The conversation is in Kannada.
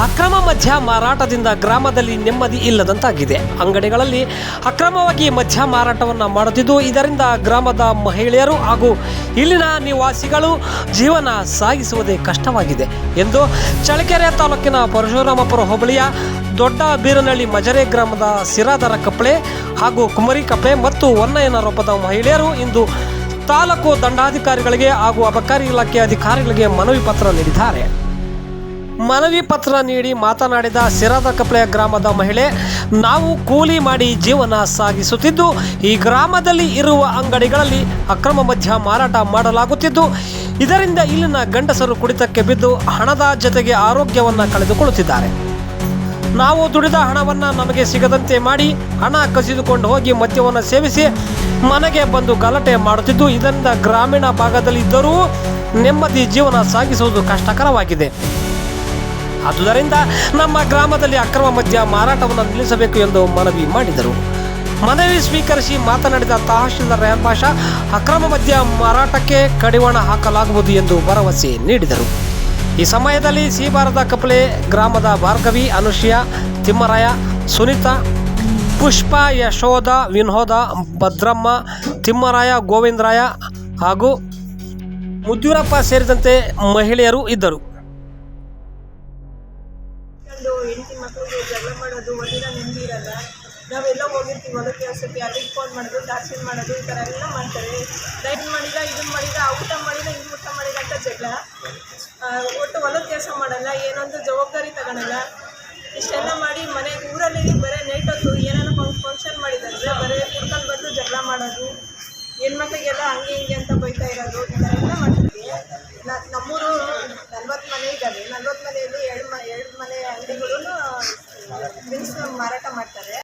ಅಕ್ರಮ ಮದ್ಯ ಮಾರಾಟದಿಂದ ಗ್ರಾಮದಲ್ಲಿ ನೆಮ್ಮದಿ ಇಲ್ಲದಂತಾಗಿದೆ. ಅಂಗಡಿಗಳಲ್ಲಿ ಅಕ್ರಮವಾಗಿ ಮದ್ಯ ಮಾರಾಟವನ್ನು ಮಾಡುತ್ತಿದ್ದು, ಇದರಿಂದ ಗ್ರಾಮದ ಮಹಿಳೆಯರು ಹಾಗೂ ಇಲ್ಲಿನ ನಿವಾಸಿಗಳು ಜೀವನ ಸಾಗಿಸುವುದೇ ಕಷ್ಟವಾಗಿದೆ ಎಂದು ಚಳ್ಳಕೆರೆ ತಾಲೂಕಿನ ಪರಶುರಾಮಪುರ ಹೋಬಳಿಯ ದೊಡ್ಡ ಬೀರನಹಳ್ಳಿ ಮಜರೆ ಗ್ರಾಮದ ಸಿರಾದರ ಕಪ್ಪಳೆ ಹಾಗೂ ಕುಮರಿ ಕಪ್ಪೆ ಮತ್ತು ಹೊನ್ನಯ್ಯನರೊಪ್ಪದ ಮಹಿಳೆಯರು ಇಂದು ತಾಲೂಕು ದಂಡಾಧಿಕಾರಿಗಳಿಗೆ ಹಾಗೂ ಅಬಕಾರಿ ಇಲಾಖೆ ಅಧಿಕಾರಿಗಳಿಗೆ ಮನವಿ ಪತ್ರ ನೀಡಿದ್ದಾರೆ. ಮನವಿ ಪತ್ರ ನೀಡಿ ಮಾತನಾಡಿದ ಸಿರಾದ ಕಪ್ಪಳೆಯ ಗ್ರಾಮದ ಮಹಿಳೆ, ನಾವು ಕೂಲಿ ಮಾಡಿ ಜೀವನ ಸಾಗಿಸುತ್ತಿದ್ದು, ಈ ಗ್ರಾಮದಲ್ಲಿ ಇರುವ ಅಂಗಡಿಗಳಲ್ಲಿ ಅಕ್ರಮ ಮದ್ಯ ಮಾರಾಟ ಮಾಡಲಾಗುತ್ತಿದ್ದು, ಇದರಿಂದ ಇಲ್ಲಿನ ಗಂಡಸರು ಕುಡಿತಕ್ಕೆ ಬಿದ್ದು ಹಣದ ಜೊತೆಗೆ ಆರೋಗ್ಯವನ್ನು ಕಳೆದುಕೊಳ್ಳುತ್ತಿದ್ದಾರೆ. ನಾವು ದುಡಿದ ಹಣವನ್ನು ನಮಗೆ ಸಿಗದಂತೆ ಮಾಡಿ ಹಣ ಕಸಿದುಕೊಂಡು ಹೋಗಿ ಮದ್ಯವನ್ನು ಸೇವಿಸಿ ಮನೆಗೆ ಬಂದು ಗಲಾಟೆ ಮಾಡುತ್ತಿದ್ದು, ಇದರಿಂದ ಗ್ರಾಮೀಣ ಭಾಗದಲ್ಲಿದ್ದರೂ ನೆಮ್ಮದಿ ಜೀವನ ಸಾಗಿಸುವುದು ಕಷ್ಟಕರವಾಗಿದೆ. ಆದುದರಿಂದ ನಮ್ಮ ಗ್ರಾಮದಲ್ಲಿ ಅಕ್ರಮ ಮದ್ಯ ಮಾರಾಟವನ್ನು ನಿಲ್ಲಿಸಬೇಕು ಎಂದು ಮನವಿ ಮಾಡಿದರು. ಮನವಿ ಸ್ವೀಕರಿಸಿ ಮಾತನಾಡಿದ ತಹಶೀಲ್ದಾರ್ ರೆಹಾನ್ ಪಾಷಾ, ಅಕ್ರಮ ಮದ್ಯ ಮಾರಾಟಕ್ಕೆ ಕಡಿವಾಣ ಹಾಕಲಾಗುವುದು ಎಂದು ಭರವಸೆ ನೀಡಿದರು. ಈ ಸಮಯದಲ್ಲಿ ಸಿರಾದ ಕಪ್ಪಳೆ ಗ್ರಾಮದ ಭಾರ್ಗವಿ, ಅನುಷಿಯಾ, ತಿಮ್ಮರಾಯ, ಸುನೀತಾ, ಪುಷ್ಪ, ಯಶೋಧ, ವಿನೋದ, ಭದ್ರಮ್ಮ, ತಿಮ್ಮರಾಯ, ಗೋವಿಂದರಾಯ ಹಾಗೂ ಮುದ್ಯೂರಪ್ಪ ಸೇರಿದಂತೆ ಮಹಿಳೆಯರು ಇದ್ದರು. ಹೆಂಡತಿ ಮಕ್ಕಳಿಗೆ ಜಗಳ ಮಾಡೋದು, ಒಂದಿನ ನೆಮ್ಮದಿ ಇರಲ್ಲ. ನಾವೆಲ್ಲ ಹೋಗಿರ್ತೀವಿ ಹೊಲ ಕೆಲಸಕ್ಕೆ, ಅಲ್ಲಿಗೆ ಫೋನ್ ಮಾಡೋದು, ಟಾರ್ಚರ್ ಮಾಡೋದು, ಈ ಥರ ಎಲ್ಲ ಮಾಡ್ತಾರೆ. ಡೈಟ್ ಮಾಡಿದ, ಇದನ್ನು ಮಾಡಿದ, ಆ ಊಟ ಮಾಡಿದ, ಇದು ಊಟ ಮಾಡಿದ ಅಂತ ಜಗಳ. ಒಟ್ಟು ಹೊಲದ ಕೆಲಸ ಮಾಡಲ್ಲ, ಏನೊಂದು ಜವಾಬ್ದಾರಿ ತಗೊಳಲ್ಲ. ಇಷ್ಟೆಲ್ಲ ಮಾಡಿ ಮನೆಗೆ ಊರಲ್ಲಿ ಬರೀ ನೈಟ್ ಹೊತ್ತು ಏನಾರ ಫಂಕ್ಷನ್ ಮಾಡಿದಂದರೆ ಬರೀ ಕುಡ್ಕೊಂಡು ಬಂದು ಜಗಳ ಮಾಡೋದು, ಹೆಣ್ಮಕ್ಳಿಗೆಲ್ಲ ಹಂಗೆ ಹಿಂಗೆ ಅಂತ ಬೈತಾ ಇರೋದು, ಈ ಥರ ಎಲ್ಲ ಮಾಡ್ತೀವಿ. ನಮ್ಮೂರು 40 ಮನೆ ಇದ್ದಾವೆ. 40 ಮನೆಯಲ್ಲಿ 2 ಮನೆ ಅಂಗಡಿಗಳು ಡ್ರಿಂಕ್ಸ್ ಮಾರಾಟ ಮಾಡ್ತಾರೆ.